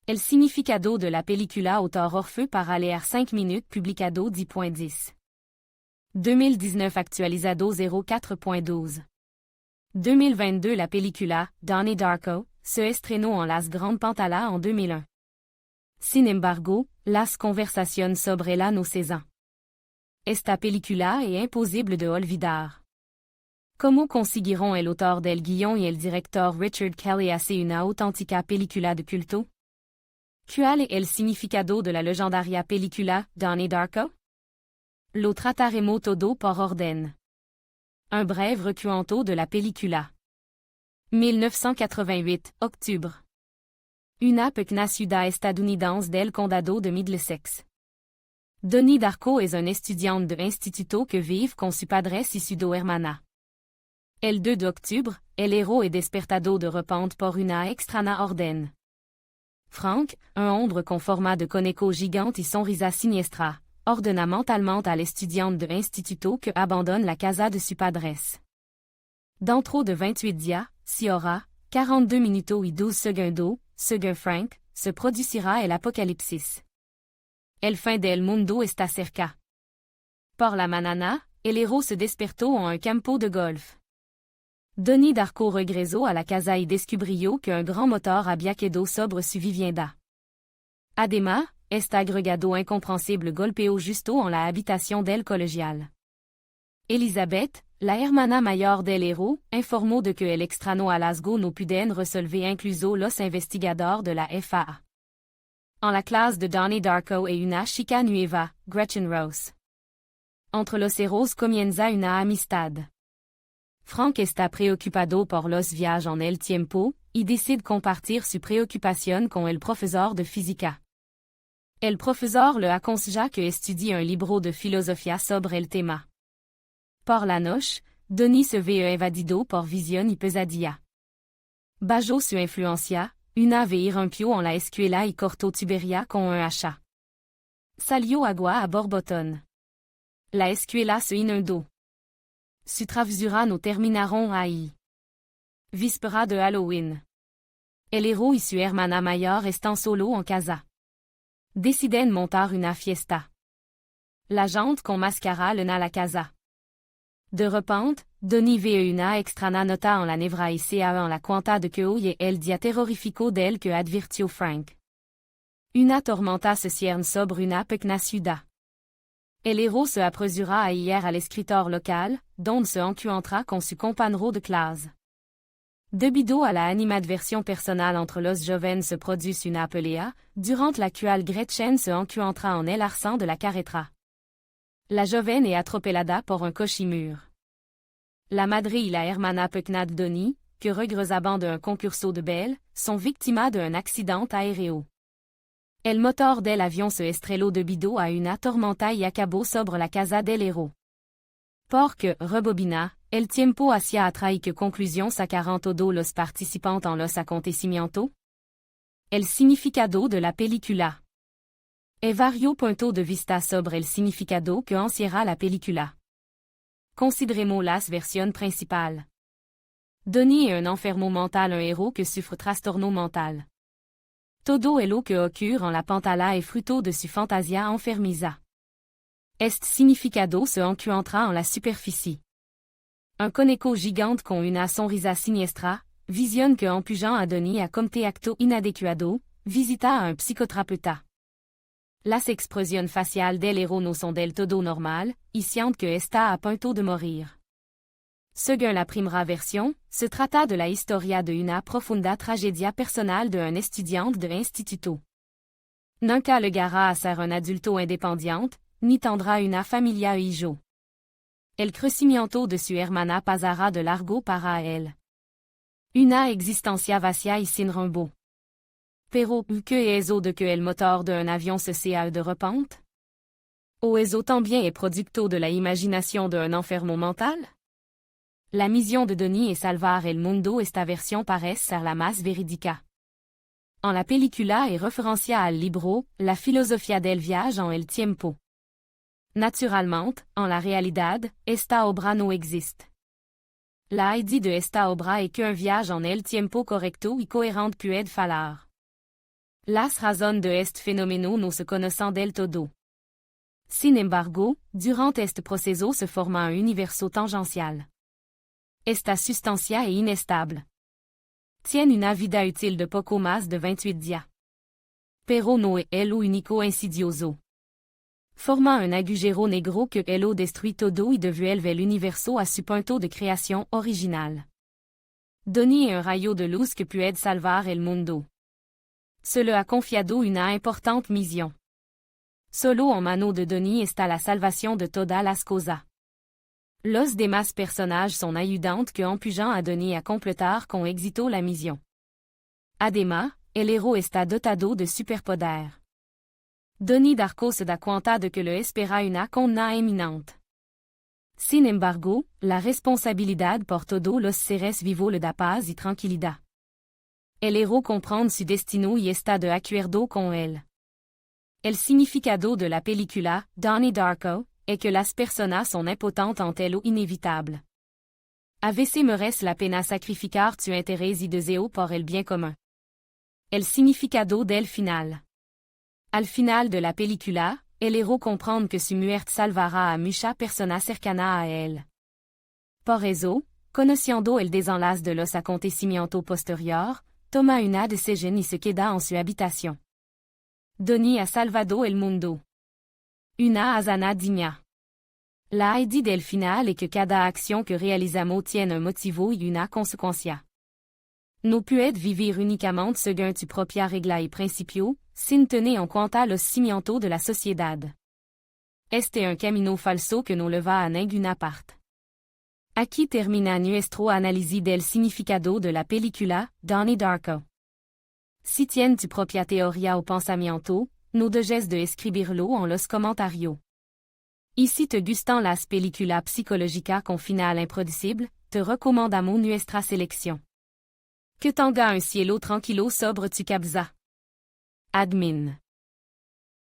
El significado de la película autor Orfeu para leer 5 minutes publicado 10.10. 2019 actualizado 04.12. 2022 La película, Donnie Darko, se estrenó en las Grandes Pantalas en 2001. Sin embargo, las conversaciones sobre ella no cesan. Esta película es imposible de olvidar. ¿Cómo consiguieron el autor del guion y el director Richard Kelly hacer una auténtica película de culto? ¿Cuál es el significado de la legendaria película, Donnie Darko? Lo trataremos todo por orden. Un breve recuento de la película. 1988, octubre. Una pequeña ciudad estadounidense del condado de Middlesex. Donnie Darko es un estudiante de instituto que vive con su padre y su dos hermanas. El 2 de octubre, el héros es despertado de repente por una extraña orden. Frank, un hombre con forma de conejo gigante y sonrisa siniestra, ordena mentalmente al estudiante de instituto que abandonne la casa de su padres. Dentro de 28 días, 6 horas, 42 minutos y 12 segundos, según Frank, se producirá el apocalipsis. El fin del mundo está cerca. Por la mañana, el héros se despertó en un campo de golf. Donnie Darko regresó a la casa y descubrió que un gran motor había quedado sobre su vivienda. Además, este agregado incomprensible golpeó justo en la habitación del colegial. Elizabeth, la hermana mayor del héros, informó de que el extraño hallazgo no pueden resolver incluso los investigadores de la FAA. En la clase de Donnie Darko hay una chica nueva, Gretchen Rose. Entre los héros comienza una amistad. Frank está preocupado por los viajes en el tiempo, y decide compartir su preocupación con el profesor de física. El profesor le aconseja que estudie un libro de filosofía sobre el tema. Por la noche, Donnie se ve evadido por visión y pesadilla. Bajo su influencia, una vez irrumpió en la escuela y cortó tubería con un hacha. Salió agua a borbotón. La escuela se inundó. Su travesura no terminaron ahí. Víspera de Halloween. El héros y su hermana mayor están solo en casa. Deciden montar una fiesta. La gente con máscara llena la casa. De repente, Donnie ve una extraña nota en la nevra y en la cuenta de que hoy es el día terrorífico del que advirtió Frank. Una tormenta se cierne sobre una pequeña ciudad. El héros se apresura a ir al escritor local, donde se encuentra con su compañero de clase. Debido a la animadversión personal entre los jóvenes se produce una pelea, durant la cual Gretchen se encuentra en el arcén de la carretera. La joven est atropellada por un coche-mur. La madre y la hermana pequeña de Donnie, que regresaban d'un concurso de belle, sont victimas d'un accident aéreo. El motor del avión se estrelló debido a una tormenta y acabó sobre la casa del héros. Porque, rebobina, el tiempo hacia atrás y que conclusión sacaron todos los participantes en los acontecimientos? El significado de la película. Hay varios puntos de vista sobre el significado que encierra la película. Consideremos las versiones principales. Donnie est un enfermo mental, un héros que souffre trastorno mental. Todo lo que ocurre en la pantalla es fruto de su fantasia enfermiza. Este significado se encuentra en la superficie. Un conejo gigante con una sonrisa siniestra, visión que empujan a Donnie a cometer acto inadecuado, visita a un psicoterapeuta. Las expresiones faciales del héros no son del todo normal, y siente que está a punto de morir. Según la primera versión, se trata de la historia de una profunda tragedia personal de un estudiante de instituto. Nunca llegará a ser un adulto independiente, ni tendrá una familia hijo. El crecimiento de su hermana pasará de largo para él. Una existencia vacía y sin rumbo. Pero, ¿qué es eso de que el motor de un avión se sea de repente? ¿O eso también es producto de la imaginación de un enfermo mental? La misión de Donnie es salvar el mundo. Esta versión parece ser la más verídica. En la película es referencia al libro, La filosofía del viaje en el tiempo. Naturalmente, en la realidad, esta obra no existe. La idea de esta obra es que un viaje en el tiempo correcto y coherente puede fallar. Las razón de este fenómeno no se conocen del todo. Sin embargo, durant este proceso se forma un universo tangencial. Esta sustancia es inestable. Tiene una vida útil de poco más de 28 días. Pero no es el único insidioso. Forma un agujero negro que lo destruit todo y devuelve el universo a su punto de creación original. Donnie es un rayo de luz que puede salvar el mundo. Se le ha confiado una importante misión. Solo en mano de Donnie está la salvación de todas las cosas. Los demás personajes son ayudantes que empujan a Donnie a completar con éxito la misión. Además, el héroe está dotado de superpoder. Donnie Darko se da cuenta de que le espera una condena inminente. Sin embargo, la responsabilidad por todos los seres vivos le da paz y tranquilidad. El héroe comprende su destino y está de acuerdo con él. El significado de la película, Donnie Darko, es que las personas son impotentes ante lo inevitable. A veces merece la pena sacrificar tu interés y deseo por el bien común. El significado del final. Al final de la película, el héroe comprende que su muerte salvará a muchas personas cercanas a él. Por eso, conociendo el desenlace de los acontecimientos posteriores, toma una decisión y se queda en su habitación. Donnie ha salvado el mundo. Una hazaña digna. La idea del final es que cada acción que realizamos tiene un motivo y una consecuencia. No puedes vivir únicamente según tu propia regla y principio, sin tener en cuenta los cimientos de la sociedad. Este es un camino falso que no le va a ninguna parte. Aquí termina nuestro análisis del significado de la película, Donnie Darko. Si tienes tu propia teoría o pensamiento, no dejes de escribirlo en los comentarios. Y si te gustan las películas psicológicas con final impredecible, te recomendamos nuestra selección. Que tenga un cielo tranquilo sobre tu cabeza. Admin.